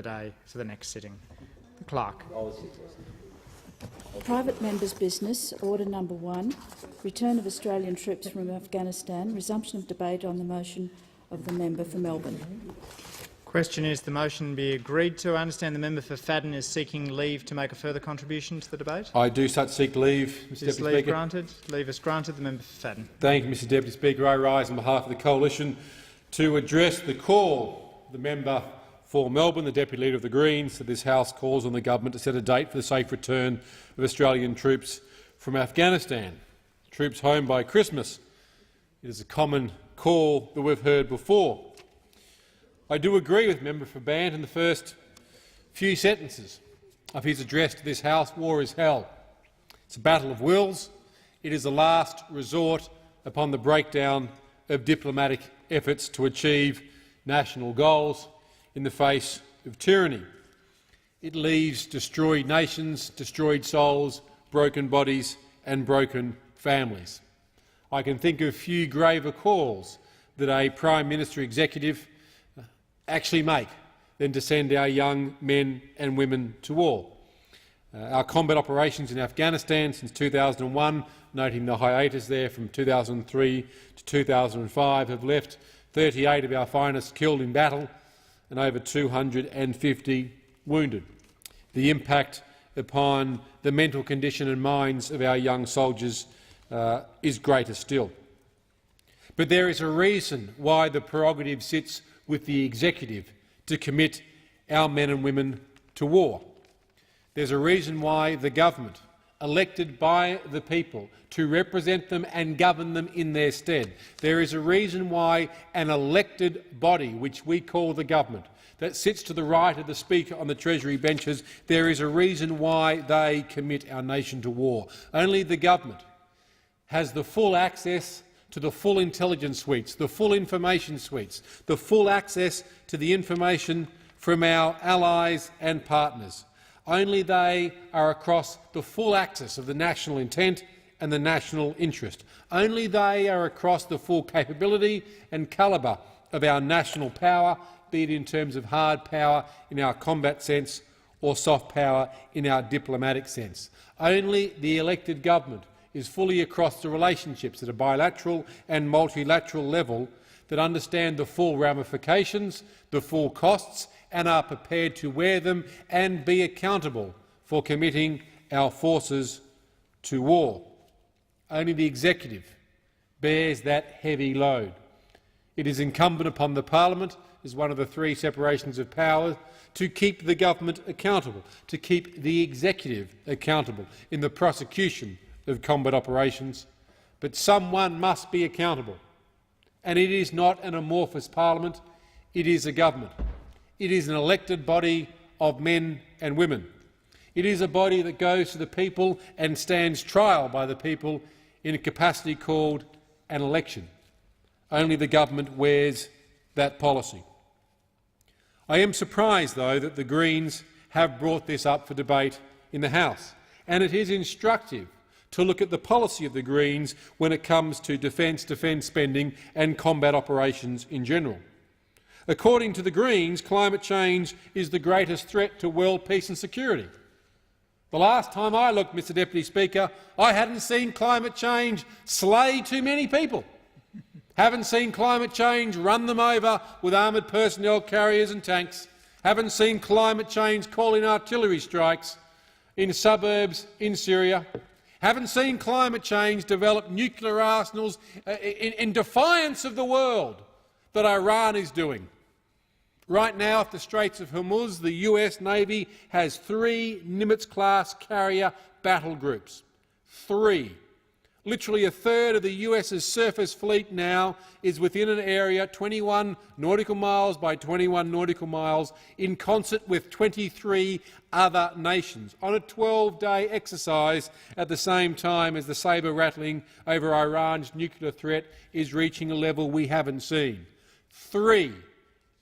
day for the next sitting. The Clerk. Private Members' Business, Order Number 1, Return of Australian Troops from Afghanistan, resumption of debate on the motion of the member for Melbourne. Question is the motion be agreed to. I understand the member for Fadden is seeking leave to make a further contribution to the debate. I do such seek leave, Mr Deputy Speaker. Leave granted? Leave is granted. The member for Fadden. Thank you, Mr Deputy Speaker. I rise on behalf of the Coalition to address the call of the member for Melbourne, the Deputy Leader of the Greens, that this House calls on the government to set a date for the safe return of Australian troops from Afghanistan. Troops home by Christmas. It is a common call that we've heard before. I do agree with Member for Band in the first few sentences of his address to this House. War is hell. It's a battle of wills. It is a last resort upon the breakdown of diplomatic efforts to achieve national goals in the face of tyranny. It leaves destroyed nations, destroyed souls, broken bodies and broken families. I can think of few graver calls that a Prime Minister executive actually make than to send our young men and women to war. Our combat operations in Afghanistan since 2001, noting the hiatus there from 2003 to 2005, have left 38 of our finest killed in battle and over 250 wounded. The impact upon the mental condition and minds of our young soldiers is greater still. But there is a reason why the prerogative sits with the executive to commit our men and women to war. There's a reason why the government, elected by the people to represent them and govern them in their stead, there is a reason why an elected body, which we call the government, that sits to the right of the Speaker on the Treasury benches, there is a reason why they commit our nation to war. Only the government has the full access to the full intelligence suites, the full information suites, the full access to the information from our allies and partners. Only they are across the full axis of the national intent and the national interest. Only they are across the full capability and calibre of our national power, be it in terms of hard power in our combat sense or soft power in our diplomatic sense. Only the elected government is fully across the relationships at a bilateral and multilateral level that understand the full ramifications, the full costs, and are prepared to wear them and be accountable for committing our forces to war. Only the executive bears that heavy load. It is incumbent upon the parliament, as one of the three separations of power, to keep the government accountable, to keep the executive accountable in the prosecution of combat operations. But someone must be accountable, and it is not an amorphous parliament, it is a government. It is an elected body of men and women. It is a body that goes to the people and stands trial by the people in a capacity called an election. Only the government wears that policy. I am surprised, though, that the Greens have brought this up for debate in the House, and it is instructive to look at the policy of the Greens when it comes to defence spending and combat operations in general. According to the Greens, climate change is the greatest threat to world peace and security. The last time I looked, Mr Deputy Speaker, I hadn't seen climate change slay too many people. Haven't seen climate change run them over with armoured personnel carriers and tanks. Haven't seen climate change call in artillery strikes in suburbs in Syria. Haven't seen climate change develop nuclear arsenals in defiance of the world that Iran is doing. Right now, off the Straits of Hormuz, the US Navy has 3 Nimitz-class carrier battle groups. 3. Literally a third of the US's surface fleet now is within an area 21 nautical miles by 21 nautical miles in concert with 23 other nations on a 12-day exercise at the same time as the sabre-rattling over Iran's nuclear threat is reaching a level we haven't seen. 3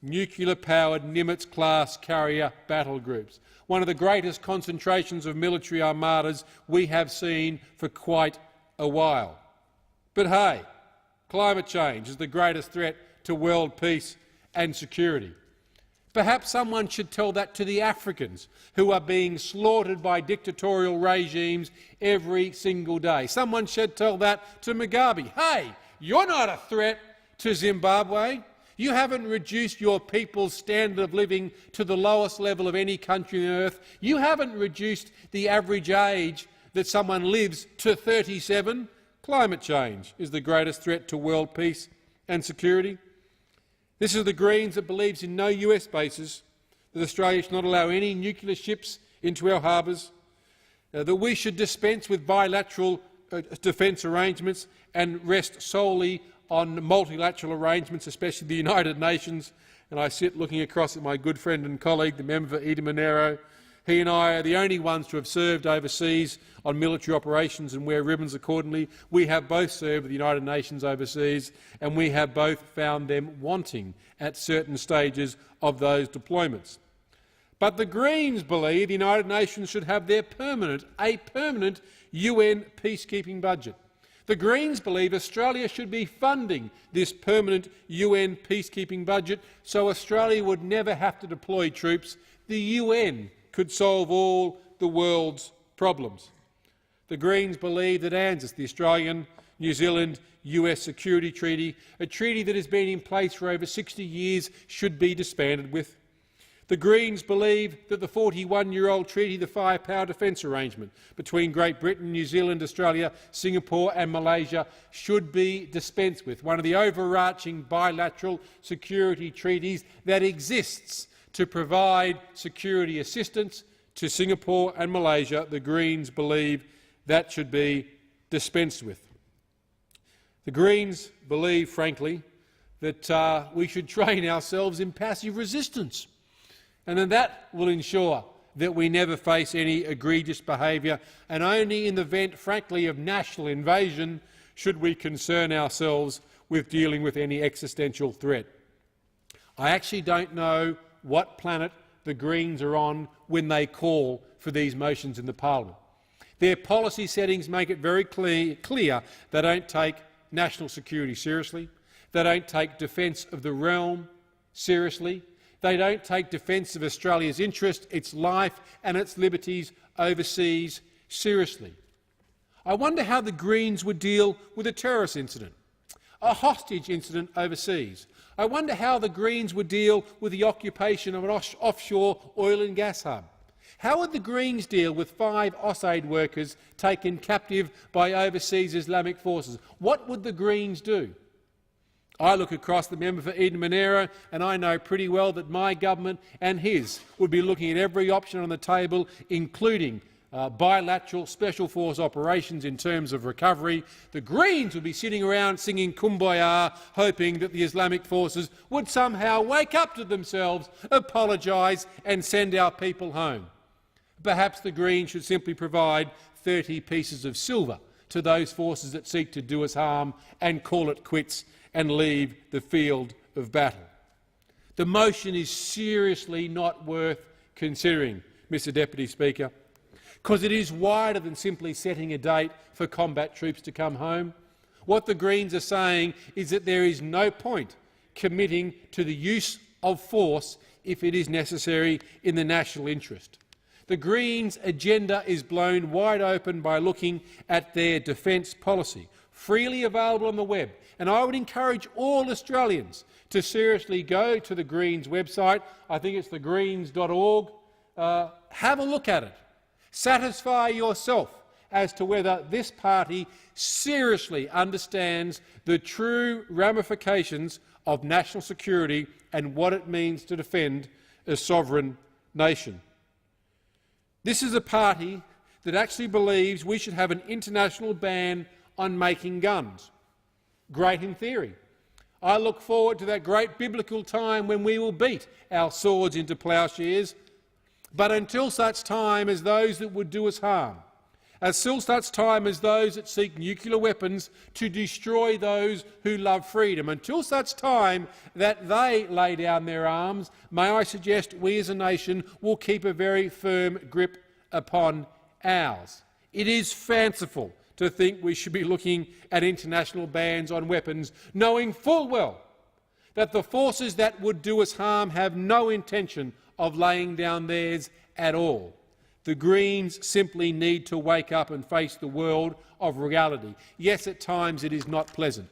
nuclear-powered Nimitz-class carrier battle groups, one of the greatest concentrations of military armadas we have seen for quite a while. But hey, climate change is the greatest threat to world peace and security. Perhaps someone should tell that to the Africans who are being slaughtered by dictatorial regimes every single day. Someone should tell that to Mugabe. Hey, you're not a threat to Zimbabwe. You haven't reduced your people's standard of living to the lowest level of any country on earth. You haven't reduced the average age that someone lives to 37. Climate change is the greatest threat to world peace and security. This is the Greens that believes in no US bases, that Australia should not allow any nuclear ships into our harbours, that we should dispense with bilateral defence arrangements and rest solely on multilateral arrangements, especially the United Nations. And I sit looking across at my good friend and colleague, the member for Eden Monaro. He and I are the only ones to have served overseas on military operations and wear ribbons accordingly. We have both served with the United Nations overseas, and we have both found them wanting at certain stages of those deployments. But the Greens believe the United Nations should have a permanent UN peacekeeping budget. The Greens believe Australia should be funding this permanent UN peacekeeping budget so Australia would never have to deploy troops. The UN could solve all the world's problems. The Greens believe that ANZUS, the Australian, New Zealand, US Security Treaty, a treaty that has been in place for over 60 years, should be disbanded with. The Greens believe that the 41-year-old treaty, the Firepower Defence Arrangement between Great Britain, New Zealand, Australia, Singapore and Malaysia, should be dispensed with, one of the overarching bilateral security treaties that exists to provide security assistance to Singapore and Malaysia. The Greens believe that should be dispensed with. The Greens believe, frankly, that we should train ourselves in passive resistance, and then that will ensure that we never face any egregious behaviour, and only in the event, frankly, of national invasion should we concern ourselves with dealing with any existential threat. I actually don't know what planet the Greens are on when they call for these motions in the parliament. Their policy settings make it very clear they don't take national security seriously, they don't take defence of the realm seriously, they don't take defence of Australia's interest, its life and its liberties overseas seriously. I wonder how the Greens would deal with a terrorist incident, a hostage incident overseas. I wonder how the Greens would deal with the occupation of an offshore oil and gas hub. How would the Greens deal with 5 AusAid workers taken captive by overseas Islamic forces? What would the Greens do? I look across the member for Eden Monaro and I know pretty well that my government and his would be looking at every option on the table, including bilateral special force operations in terms of recovery. The Greens would be sitting around singing Kumbaya, hoping that the Islamic forces would somehow wake up to themselves, apologise and send our people home. Perhaps the Greens should simply provide 30 pieces of silver to those forces that seek to do us harm and call it quits and leave the field of battle. The motion is seriously not worth considering, Mr Deputy Speaker, because it is wider than simply setting a date for combat troops to come home. What the Greens are saying is that there is no point committing to the use of force if it is necessary in the national interest. The Greens' agenda is blown wide open by looking at their defence policy, freely available on the web, and I would encourage all Australians to seriously go to the Greens website. I think it's thegreens.org. Have a look at it. Satisfy yourself as to whether this party seriously understands the true ramifications of national security and what it means to defend a sovereign nation. This is a party that actually believes we should have an international ban on making guns. Great in theory. I look forward to that great biblical time when we will beat our swords into ploughshares. But until such time as those that would do us harm, until such time as those that seek nuclear weapons to destroy those who love freedom, until such time that they lay down their arms, may I suggest we as a nation will keep a very firm grip upon ours. It is fanciful to think we should be looking at international bans on weapons, knowing full well that the forces that would do us harm have no intention of laying down theirs at all. The Greens simply need to wake up and face the world of reality. Yes, at times it is not pleasant.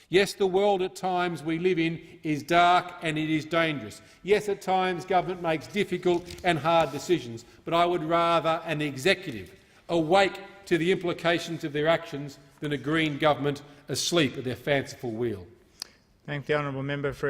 Yes, the world at times we live in is dark and it is dangerous. Yes, at times government makes difficult and hard decisions, but I would rather an executive awake to the implications of their actions than a Green government asleep at their fanciful wheel. Thank the honourable member for